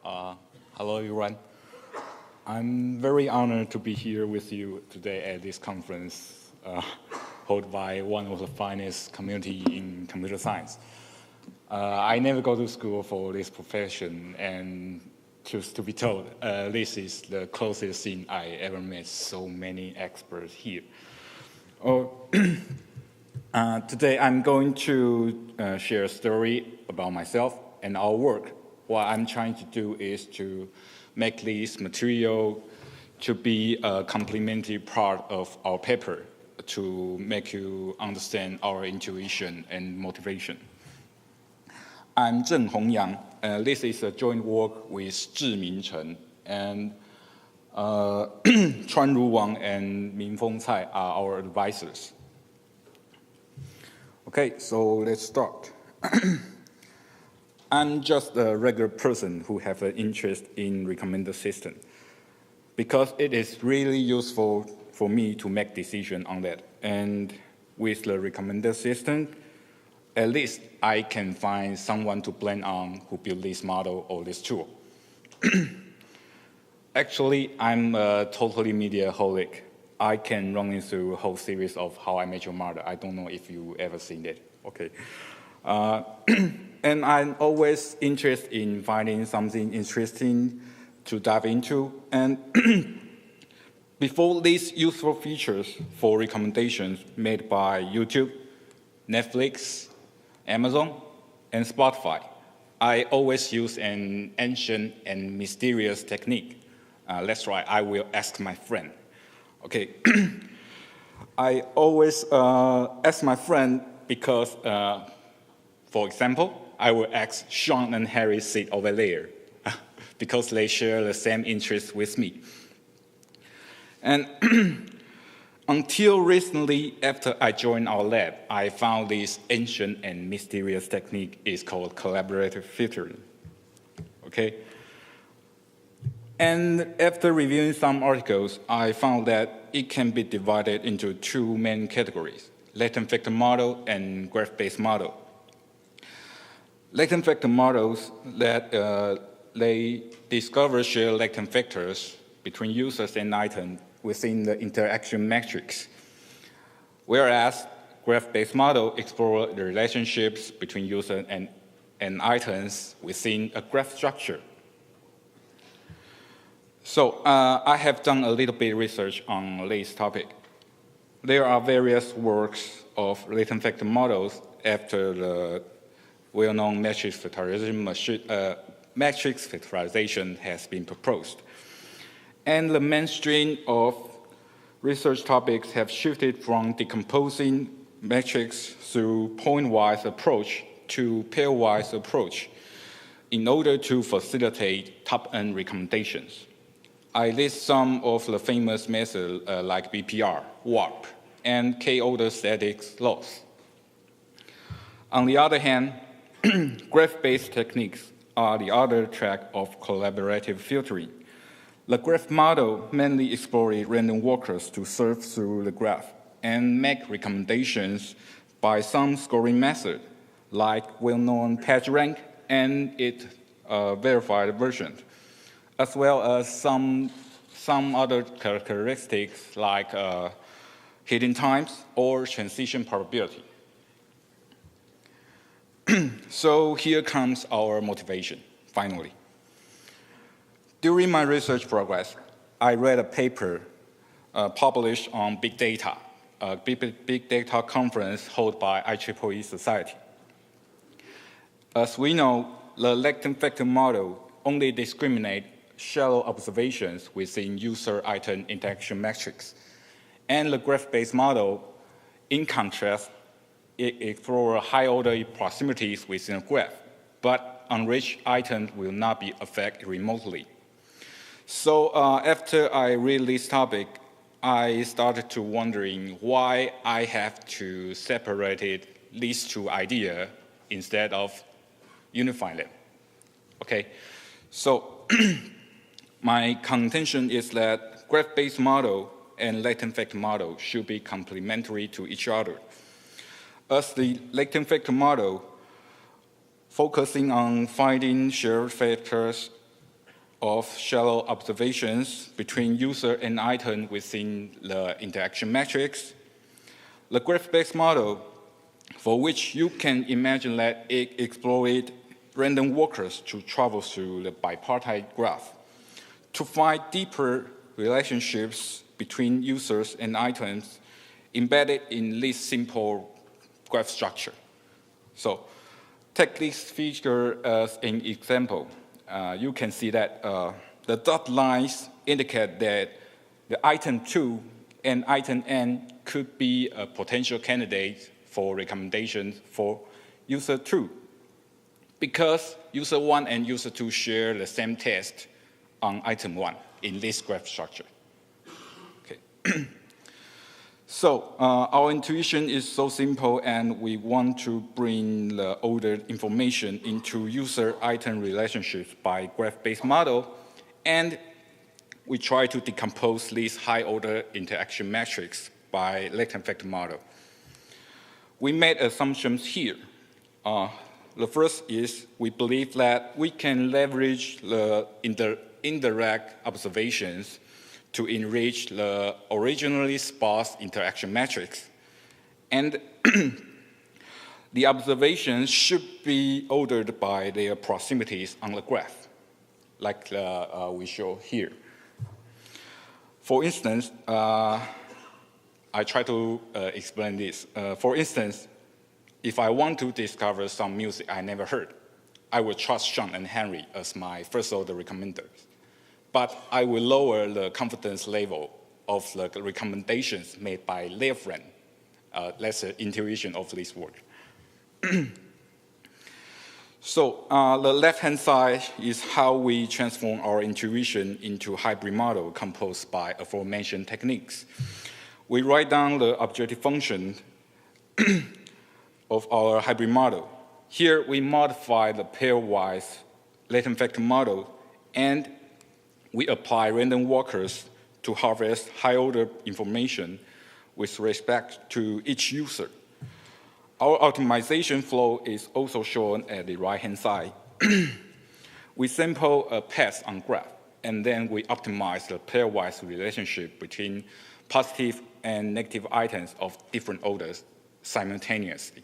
Hello, everyone. I'm very honored to be here with you today at this conference held by one of the finest community in computer science. I never go to school for this profession, and just to be told, this is the closest thing I ever met so many experts here. Today I'm going to share a story about myself and our work. What I'm trying to do is to make this material to be a complementary part of our paper to make you understand our intuition and motivation. I'm Zheng Hong. This is a joint work with Chih-Ming, Chen, and Chuan-Ju, Wang, and Ming-Feng, Tsai are our advisors. Okay, so let's start. I'm just a regular person who have an interest in recommender system because it is really useful for me to make decision on that. And with the recommender system, at least I can find someone to blame on who built this model or this tool. Actually, I'm a totally media-holic. I can run into a whole series of How I Met Your Mother. I don't know if you ever seen it. Okay. And I'm always interested in finding something interesting to dive into. And before these useful features for recommendations made by YouTube, Netflix, Amazon, and Spotify, I always use an ancient and mysterious technique. That's right, I will ask my friend. Okay, I always ask my friend because, for example, I will ask Sean and Harry sit over there because they share the same interests with me. And until recently, after I joined our lab, I found this ancient and mysterious technique is called collaborative filtering. Okay? And after reviewing some articles, I found that it can be divided into two main categories, latent vector model and graph-based model. Latent vector models that they discover shared latent vectors between users and items within the interaction matrix, whereas graph-based model explore the relationships between users and items within a graph structure. So I have done a little bit of research on this topic. There are various works of latent vector models after the well-known matrix factorization has been proposed. And the mainstream of research topics have shifted from decomposing matrix through point-wise approach to pairwise approach in order to facilitate top-end recommendations. I list some of the famous methods like BPR, warp, and K-order static loss. On the other hand, graph-based techniques are the other track of collaborative filtering. The graph model mainly exploits random walkers to surf through the graph and make recommendations by some scoring method, like well-known PageRank and its verified version, as well as some other characteristics like hidden times or transition probability. So here comes our motivation, finally. During my research progress, I read a paper published on big data, a big data conference held by IEEE Society. As we know, the latent vector model only discriminates shallow observations within user-item interaction matrix. And the graph-based model, in contrast, it explores high-order proximities within a graph, but enriched items will not be affected remotely. So after I read this topic, I started to wondering why I have to separate these two ideas instead of unifying them. Okay, so my contention is that graph-based model and latent vector model should be complementary to each other. As the latent vector model focusing on finding shared factors of shallow observations between user and item within the interaction matrix. The graph-based model, for which you can imagine that it exploited random walkers to travel through the bipartite graph to find deeper relationships between users and items embedded in this simple graph structure. So take this figure as an example. You can see that the dotted lines indicate that the item 2 and item n could be a potential candidate for recommendations for user 2 because user 1 and user 2 share the same test on item 1 in this graph structure. Okay. So our intuition is so simple, and we want to bring the ordered information into user-item relationships by graph-based model, and we try to decompose this high-order interaction matrix by latent factor model. We made assumptions here. The first is we believe that we can leverage the indirect observations to enrich the originally sparse interaction matrix. And the observations should be ordered by their proximities on the graph, like we show here. For instance, I try to explain this. For instance, if I want to discover some music I never heard, I will trust Sean and Henry as my first-order recommenders. But I will lower the confidence level of the recommendations made by their friend. That's the intuition of this work. So the left-hand side is how we transform our intuition into hybrid model composed by aforementioned techniques. We write down the objective function of our hybrid model. Here we modify the pairwise latent factor model, and we apply random walkers to harvest high-order information with respect to each user. Our optimization flow is also shown at the right-hand side. We sample a path on graph, and then we optimize the pairwise relationship between positive and negative items of different orders simultaneously.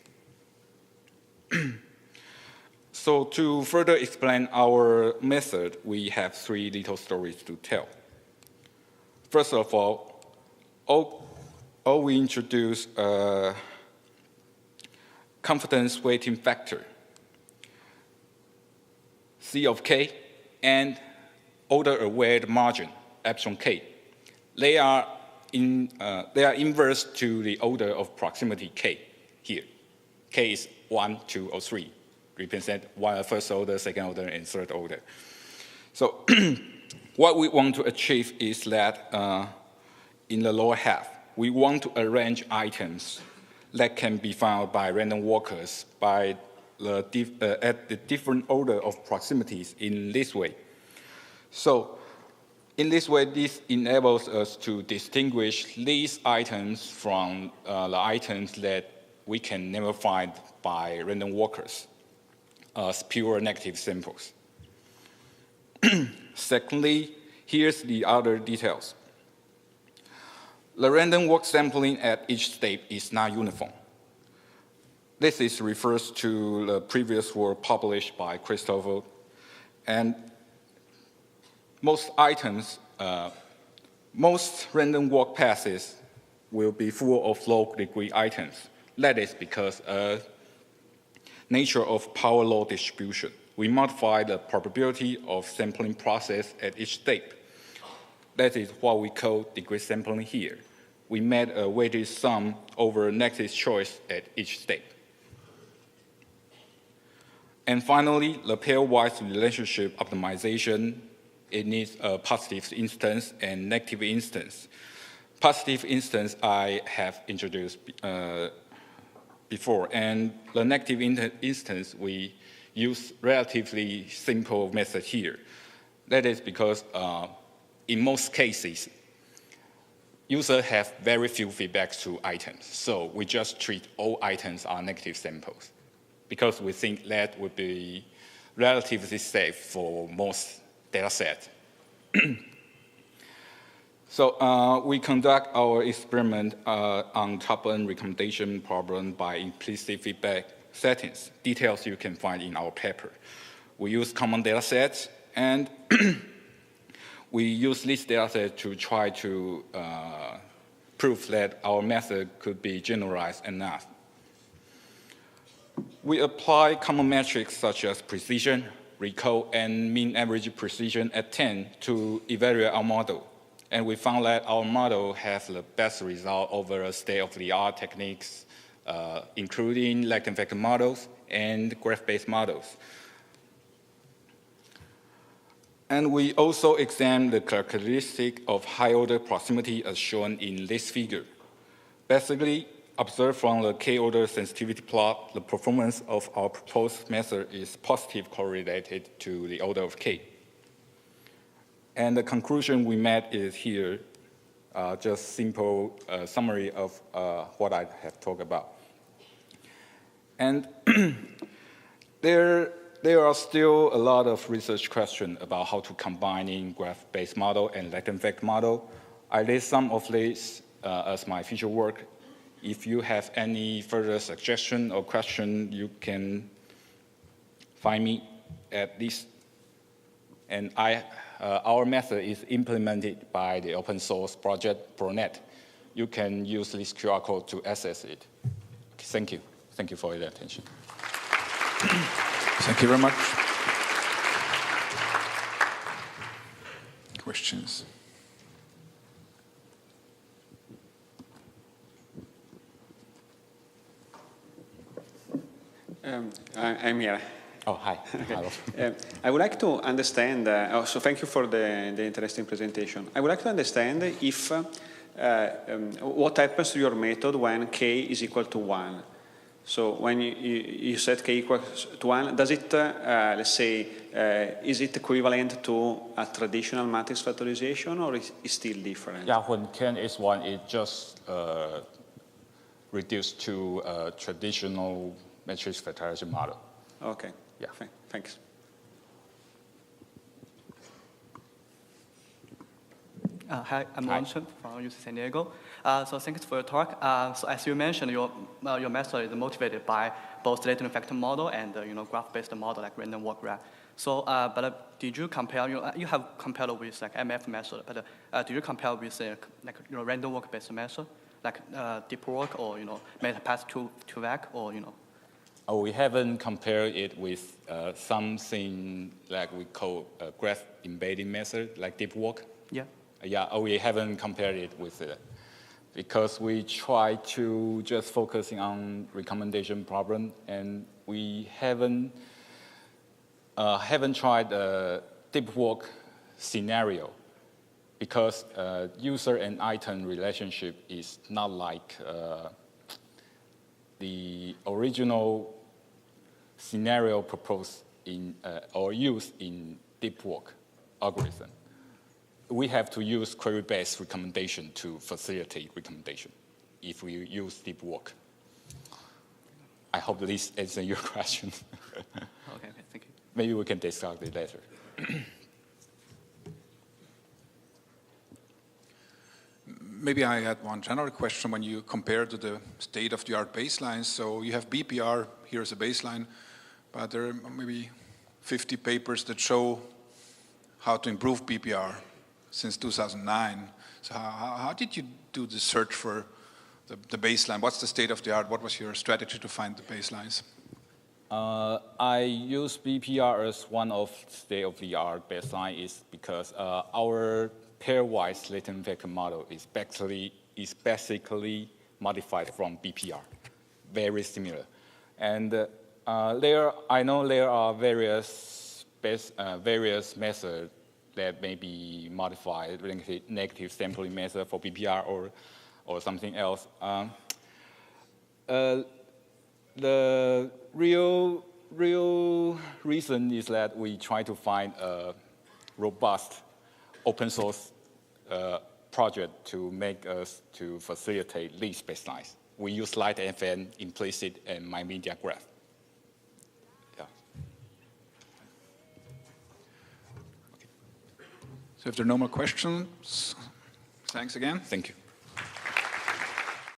So to further explain our method, we have 3 little stories to tell. First of all we introduce a confidence weighting factor, C of k, and order-aware margin, epsilon k. They are inverse to the order of proximity k here. K is 1, 2, or 3. Represent first order, second order, and third order. So what we want to achieve is that in the lower half, we want to arrange items that can be found by random walkers by at the different order of proximities in this way. So in this way, this enables us to distinguish these items from the items that we can never find by random walkers as pure negative samples. Secondly, here's the other details. The random walk sampling at each step is not uniform. This refers to the previous work published by Christopher. And most random walk passes will be full of low-degree items. That is because nature of power law distribution. We modify the probability of sampling process at each step. That is what we call degree sampling here. We made a weighted sum over negative choice at each step. And finally, the pairwise relationship optimization, it needs a positive instance and negative instance. Positive instance I have introduced before, and the negative instance we use relatively simple method here. That is because in most cases, users have very few feedbacks to items, so we just treat all items as negative samples because we think that would be relatively safe for most data sets So we conduct our experiment on top-end recommendation problem by implicit feedback settings. Details you can find in our paper. We use common data sets, and we use this data set to try to prove that our method could be generalized enough. We apply common metrics such as precision, recall, and mean average precision at 10 to evaluate our model. And we found that our model has the best result over state-of-the-art techniques, including latent vector models and graph-based models. And we also examine the characteristic of high-order proximity as shown in this figure. Basically, observed from the k-order sensitivity plot, the performance of our proposed method is positive correlated to the order of k. And the conclusion we made is here, just simple summary of what I have talked about. And there are still a lot of research questions about how to combine graph-based model and latent vector model. I list some of these as my future work. If you have any further suggestion or question, you can find me at this. And our method is implemented by the open source project ProNet. You can use this QR code to access it. Thank you. Thank you for your attention. Thank you very much. Questions? I'm here. Oh, hi. Okay. I would like to understand, so thank you for the interesting presentation. I would like to understand if, what happens to your method when k is equal to 1. So when you set k equals to 1, does it, let's say, is it equivalent to a traditional matrix factorization, or is it still different? Yeah, when k is 1, it just reduced to a traditional matrix factorization model. Okay. Yeah. Thanks. Hi, I'm Chen from UC San Diego. So thanks for your talk. So as you mentioned, your method is motivated by both latent vector model and graph-based model like random walk graph. So, but did you compare? You have compared with like MF method, but do you compare with like random walk-based method, like deep work or meta path to VAC or Oh, we haven't compared it with something like we call a graph embedding method, like deep work. Yeah. Yeah, we haven't compared it with it because we try to just focusing on recommendation problem, and we haven't tried a deep work scenario because user and item relationship is not like the original scenario proposed in or used in deep work algorithm. We have to use query-based recommendation to facilitate recommendation if we use deep work. I hope this answers your question. Okay, thank you. Maybe we can discuss it later. Maybe I had one general question when you compare to the state-of-the-art baselines. So you have BPR here as a baseline, but there are maybe 50 papers that show how to improve BPR since 2009. So how did you do the search for the baseline? What's the state-of-the-art? What was your strategy to find the baselines? I use BPR as one of state-of-the-art baseline is because our pairwise latent vector model is basically modified from BPR, very similar. And I know there are various methods that may be modified, negative sampling method for BPR or something else. The real reason is that we try to find a robust open source project to make us to facilitate these baselines. We use LightFN, implicit, and my media graph. Yeah. So if there are no more questions, thanks again. Thank you.